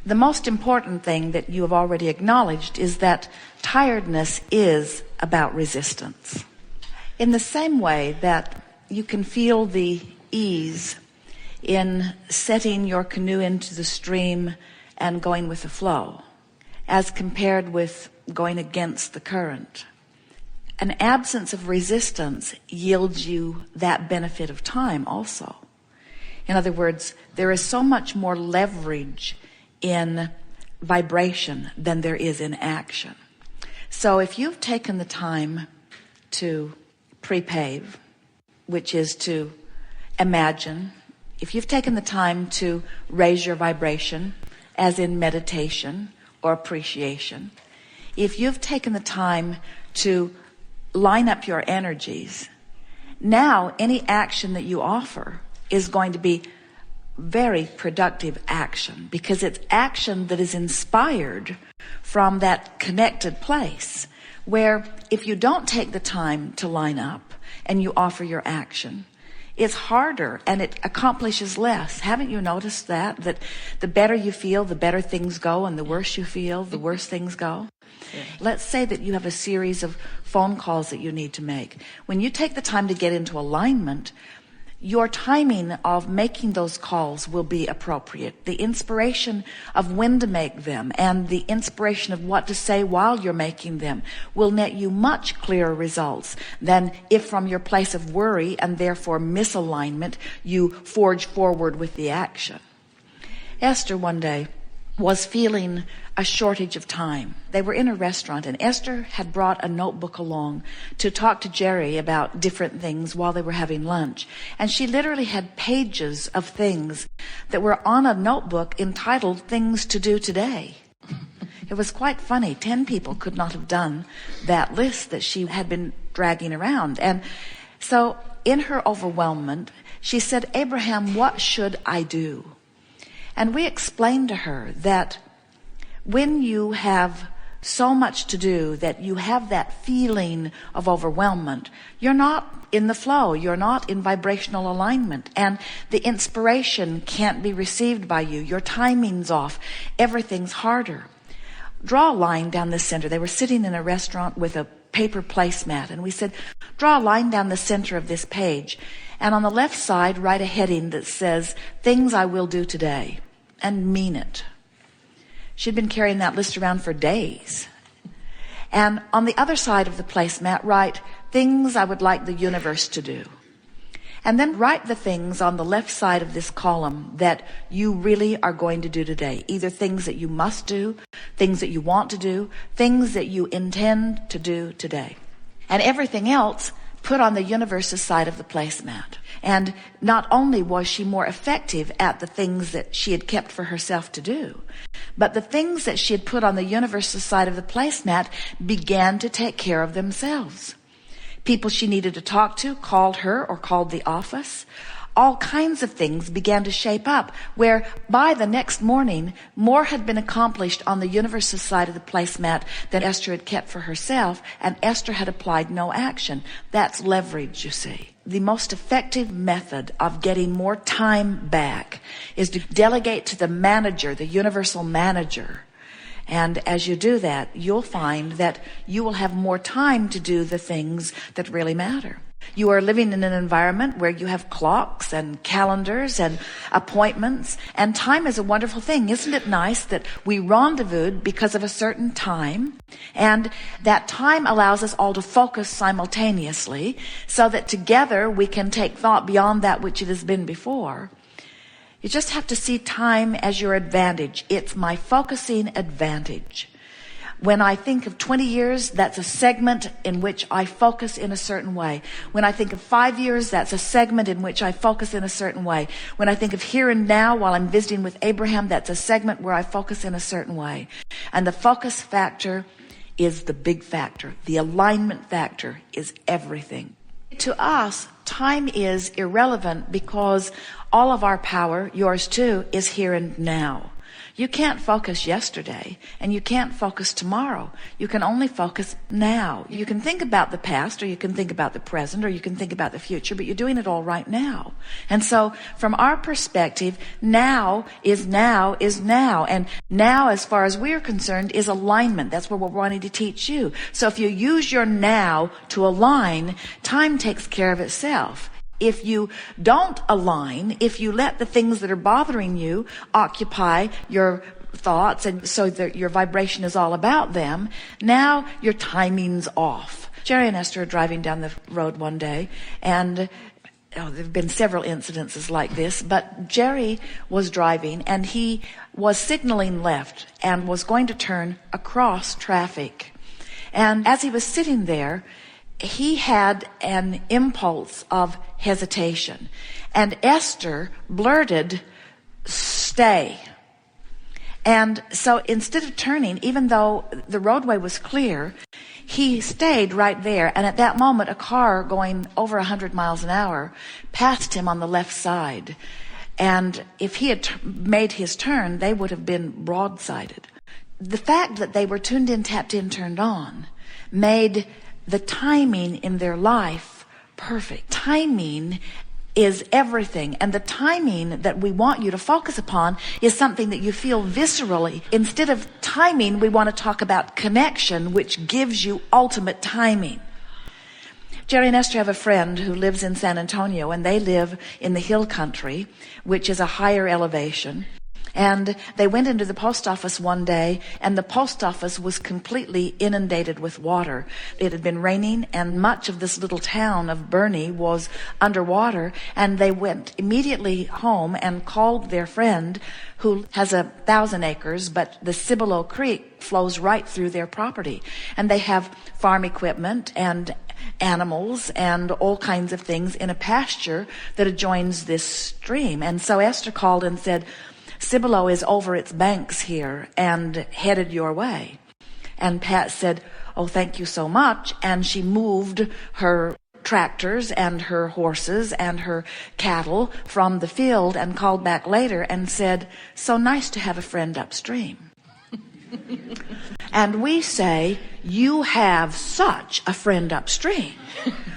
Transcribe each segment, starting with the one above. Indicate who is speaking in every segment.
Speaker 1: The most important thing that you have already acknowledged is that tiredness is about resistance. In the same way that you can feel the ease in setting your canoe into the stream and going with the flow, as compared with going against the current, an absence of resistance yields you that benefit of time also. In other words, there is so much more leverage in vibration than there is in action. So if you've taken the time to pre-pave, which is to imagine, if you've taken the time to raise your vibration, as in meditation or appreciation, if you've taken the time to line up your energies, now any action that you offer is going to be very productive action, because it's action that is inspired from that connected place, where if you don't take the time to line up and you offer your action, it's harder and it accomplishes less. Haven't you noticed that the better you feel, the better things go, and the worse you feel, the worse things go? Yeah. Let's say that you have a series of phone calls that you need to make. When you take the time to get into alignment, your timing of making those calls will be appropriate. The inspiration of when to make them and the inspiration of what to say while you're making them will net you much clearer results than if from your place of worry and therefore misalignment you forge forward with the action. Esther one day was feeling a shortage of time. They were in a restaurant, and Esther had brought a notebook along to talk to Jerry about different things while they were having lunch. And she literally had pages of things that were on a notebook entitled Things to Do Today. It was quite funny. 10 people could not have done that list that she had been dragging around. And so in her overwhelmment, she said, "Abraham, what should I do?" And we explained to her that when you have so much to do that you have that feeling of overwhelmment, you're not in the flow, you're not in vibrational alignment, and the inspiration can't be received by you. Your timing's off. Everything's harder. Draw a line down the center. They were sitting in a restaurant with a paper placemat, and we said, draw a line down the center of this page, and on the left side write a heading that says, "Things I will do today," and mean it. She'd been carrying that list around for days. And on the other side of the placemat, write, "Things I would like the universe to do." And then write the things on the left side of this column that you really are going to do today. Either things that you must do, things that you want to do, things that you intend to do today. And everything else put on the universe's side of the placemat. And not only was she more effective at the things that she had kept for herself to do, but the things that she had put on the universe's side of the placemat began to take care of themselves. People she needed to talk to called her or called the office. All kinds of things began to shape up, where by the next morning, more had been accomplished on the universe's side of the placemat than Esther had kept for herself, and Esther had applied no action. That's leverage, you see. The most effective method of getting more time back is to delegate to the manager, the universal manager. And as you do that, you'll find that you will have more time to do the things that really matter. You are living in an environment where you have clocks and calendars and appointments, and time is a wonderful thing. Isn't it nice that we rendezvoused because of a certain time, and that time allows us all to focus simultaneously so that together we can take thought beyond that which it has been before? You just have to see time as your advantage. It's my focusing advantage. When I think of 20 years, that's a segment in which I focus in a certain way. When I think of 5 years, that's a segment in which I focus in a certain way. When I think of here and now while I'm visiting with Abraham, that's a segment where I focus in a certain way. And the focus factor is the big factor. The alignment factor is everything. To us, time is irrelevant because all of our power, yours too, is here and now. You can't focus yesterday, and you can't focus tomorrow. You can only focus now. You can think about the past, or you can think about the present, or you can think about the future, but you're doing it all right now. And so, from our perspective, now is now is now. And now, as far as we're concerned, is alignment. That's what we're wanting to teach you. So if you use your now to align, time takes care of itself. If you don't align, if you let the things that are bothering you occupy your thoughts, and so that your vibration is all about them, now your timing's off. Jerry and Esther are driving down the road one day, and there have been several incidences like this, but Jerry was driving and he was signaling left and was going to turn across traffic. And as he was sitting there, he had an impulse of hesitation. And Esther blurted, "Stay." And so instead of turning, even though the roadway was clear, he stayed right there. And at that moment, a car going over 100 miles an hour passed him on the left side. And if he had made his turn, they would have been broadsided. The fact that they were tuned in, tapped in, turned on, made the timing in their life perfect. Timing is everything. And the timing that we want you to focus upon is something that you feel viscerally. Instead of timing, we want to talk about connection, which gives you ultimate timing. Jerry and Esther have a friend who lives in San Antonio, and they live in the hill country, which is a higher elevation. And they went into the post office one day, and the post office was completely inundated with water. It had been raining, and much of this little town of Bernie was underwater. And they went immediately home and called their friend, who has 1,000 acres, but the Cibolo Creek flows right through their property. And they have farm equipment and animals and all kinds of things in a pasture that adjoins this stream. And so Esther called and said, "Cibolo is over its banks here and headed your way." And Pat said, "Oh, thank you so much." And she moved her tractors and her horses and her cattle from the field and called back later and said, "So nice to have a friend upstream." And we say, you have such a friend upstream.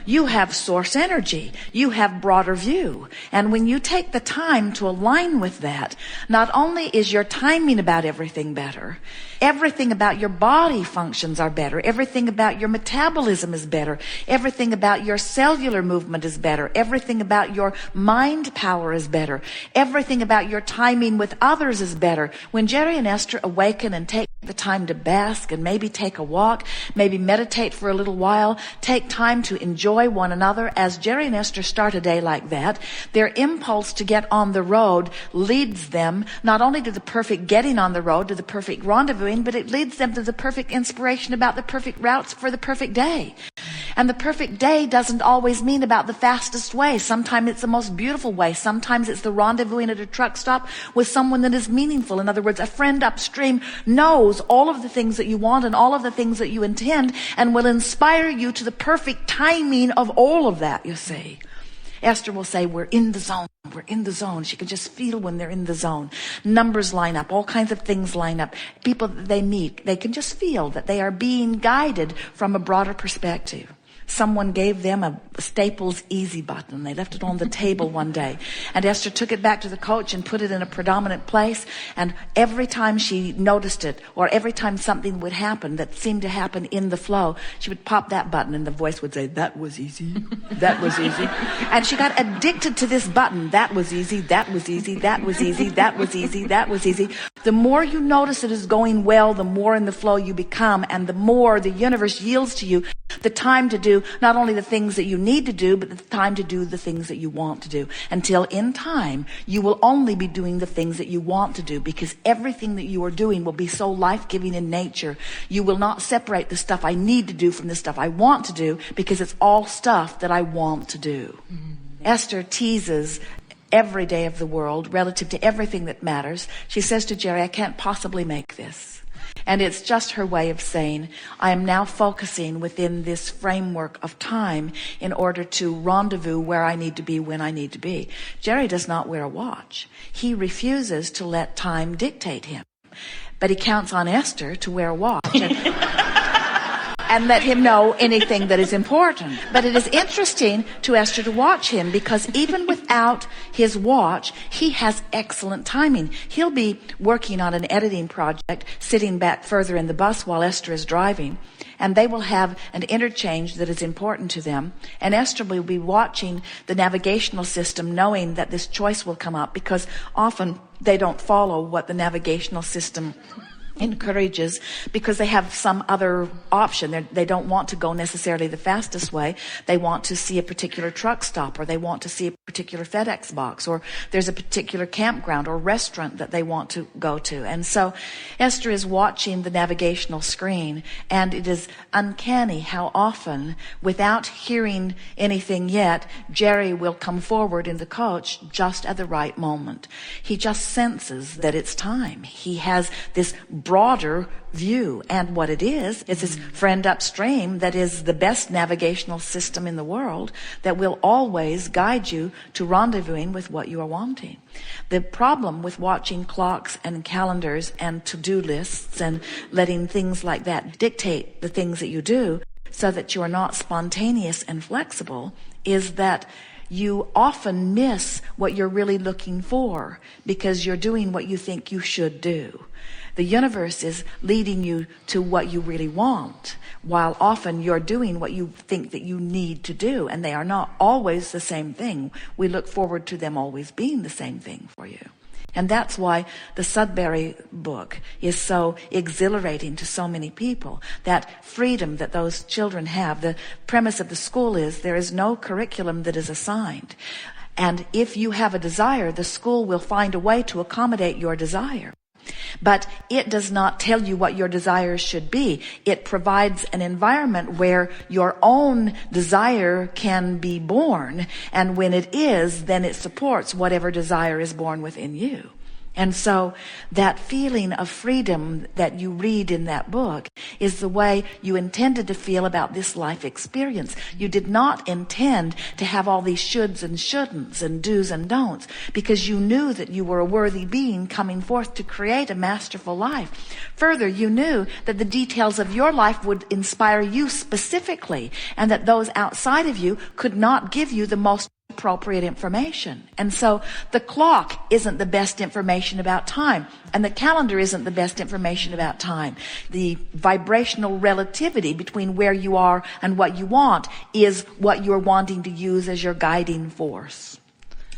Speaker 1: You have source energy. You have broader view. And when you take the time to align with that, not only is your timing about everything better, everything about your body functions are better. Everything about your metabolism is better. Everything about your cellular movement is better. Everything about your mind power is better. Everything about your timing with others is better. When Jerry and Esther awaken and take the time to bask and maybe take a walk, maybe meditate for a little while, take time to enjoy one another, as Jerry and Esther start a day like that, their impulse to get on the road leads them not only to the perfect getting on the road, to the perfect rendezvousing, but it leads them to the perfect inspiration about the perfect routes for the perfect day. And the perfect day doesn't always mean about the fastest way. Sometimes it's the most beautiful way. Sometimes it's the rendezvousing at a truck stop with someone that is meaningful. In other words, a friend upstream knows all of the things that you want and all of the things that you intend and will inspire you to the perfect timing of all of that, you see. Esther will say, "We're in the zone. We're in the zone." She can just feel when they're in the zone. Numbers line up. All kinds of things line up. People that they meet, they can just feel that they are being guided from a broader perspective. Someone gave them a Staples Easy button. They left it on the table one day. And Esther took it back to the coach and put it in a predominant place. And every time she noticed it, or every time something would happen that seemed to happen in the flow, she would pop that button and the voice would say, "That was easy. That was easy." And she got addicted to this button. That was easy. That was easy. That was easy. That was easy. That was easy. The more you notice it is going well, the more in the flow you become, and the more the universe yields to you the time to do not only the things that you need to do, but the time to do the things that you want to do. Until in time, you will only be doing the things that you want to do, because everything that you are doing will be so life-giving in nature. You will not separate the stuff I need to do from the stuff I want to do, because it's all stuff that I want to do. Esther teases every day of the world relative to everything that matters. She says to Jerry, "I can't possibly make this." And it's just her way of saying, I am now focusing within this framework of time in order to rendezvous where I need to be when I need to be. Jerry does not wear a watch. He refuses to let time dictate him. But he counts on Esther to wear a watch and let him know anything that is important. But it is interesting to Esther to watch him, because even without his watch, he has excellent timing. He'll be working on an editing project, sitting back further in the bus while Esther is driving, and they will have an interchange that is important to them. And Esther will be watching the navigational system, knowing that this choice will come up, because often they don't follow what the navigational system encourages because they have some other option. They don't want to go necessarily the fastest way. They want to see a particular truck stop, or they want to see a particular FedEx box, or there's a particular campground or restaurant that they want to go to. And so Esther is watching the navigational screen, and it is uncanny how often, without hearing anything yet, Jerry will come forward in the coach just at the right moment. He just senses that it's time. He has this broader view, and what it is his friend upstream that is the best navigational system in the world that will always guide you to rendezvousing with what you are wanting. The problem with watching clocks and calendars and to-do lists and letting things like that dictate the things that you do so that you are not spontaneous and flexible is that you often miss what you're really looking for because you're doing what you think you should do. The universe is leading you to what you really want, while often you're doing what you think that you need to do, and they are not always the same thing. We look forward to them always being the same thing for you. And that's why the Sudbury book is so exhilarating to so many people. That freedom that those children have. The premise of the school is there is no curriculum that is assigned. And if you have a desire, the school will find a way to accommodate your desire. But it does not tell you what your desires should be. It provides an environment where your own desire can be born. And when it is, then it supports whatever desire is born within you. And so that feeling of freedom that you read in that book is the way you intended to feel about this life experience. You did not intend to have all these shoulds and shouldn'ts and do's and don'ts, because you knew that you were a worthy being coming forth to create a masterful life. Further, you knew that the details of your life would inspire you specifically, and that those outside of you could not give you the most appropriate information. And so the clock isn't the best information about time, and the calendar isn't the best information about time. The vibrational relativity between where you are and what you want is what you're wanting to use as your guiding force.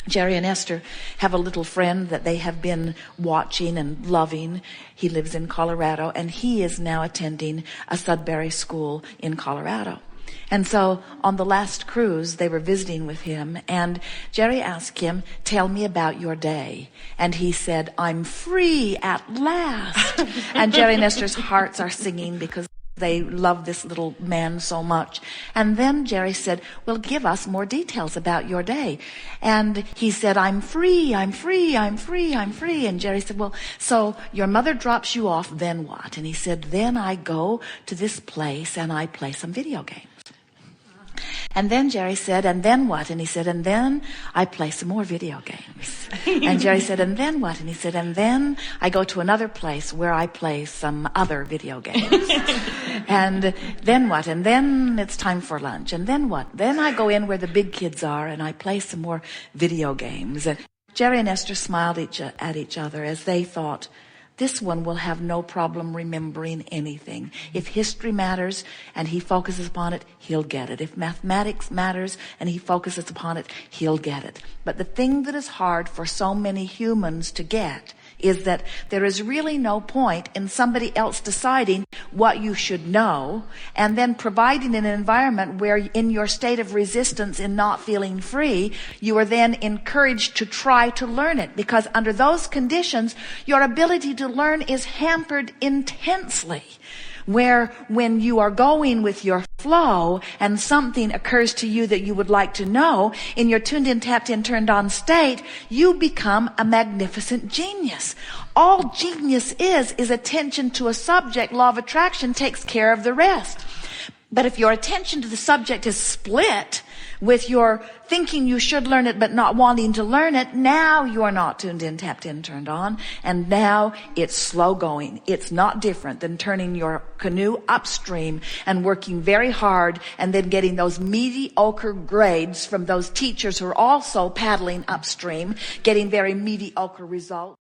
Speaker 1: Jerry and Esther have a little friend that they have been watching and loving. He lives in Colorado, and he is now attending a Sudbury school in Colorado. And so on the last cruise, they were visiting with him, and Jerry asked him, tell me about your day. And he said, I'm free at last. And Jerry and Esther's hearts are singing because they love this little man so much. And then Jerry said, well, give us more details about your day. And he said, I'm free, I'm free, I'm free, I'm free. And Jerry said, well, so your mother drops you off, then what? And he said, then I go to this place and I play some video games. And then Jerry said, and then what? And he said, and then I play some more video games. And Jerry said, and then what? And he said, and then I go to another place where I play some other video games. And then what? And then it's time for lunch. And then what? Then I go in where the big kids are and I play some more video games. And Jerry and Esther smiled at each other as they thought, this one will have no problem remembering anything. If history matters and he focuses upon it, he'll get it. If mathematics matters and he focuses upon it, he'll get it. But the thing that is hard for so many humans to get is that there is really no point in somebody else deciding what you should know and then providing an environment where in your state of resistance in not feeling free, you are then encouraged to try to learn it, because under those conditions, your ability to learn is hampered intensely. where when you are going with your flow and something occurs to you that you would like to know, in your tuned in, tapped in, turned on state, you become a magnificent genius. All genius is attention to a subject. Law of attraction takes care of the rest. But if your attention to the subject is split with your thinking you should learn it but not wanting to learn it, now you are not tuned in, tapped in, turned on, and now it's slow going. It's not different than turning your canoe upstream and working very hard and then getting those mediocre grades from those teachers who are also paddling upstream, getting very mediocre results.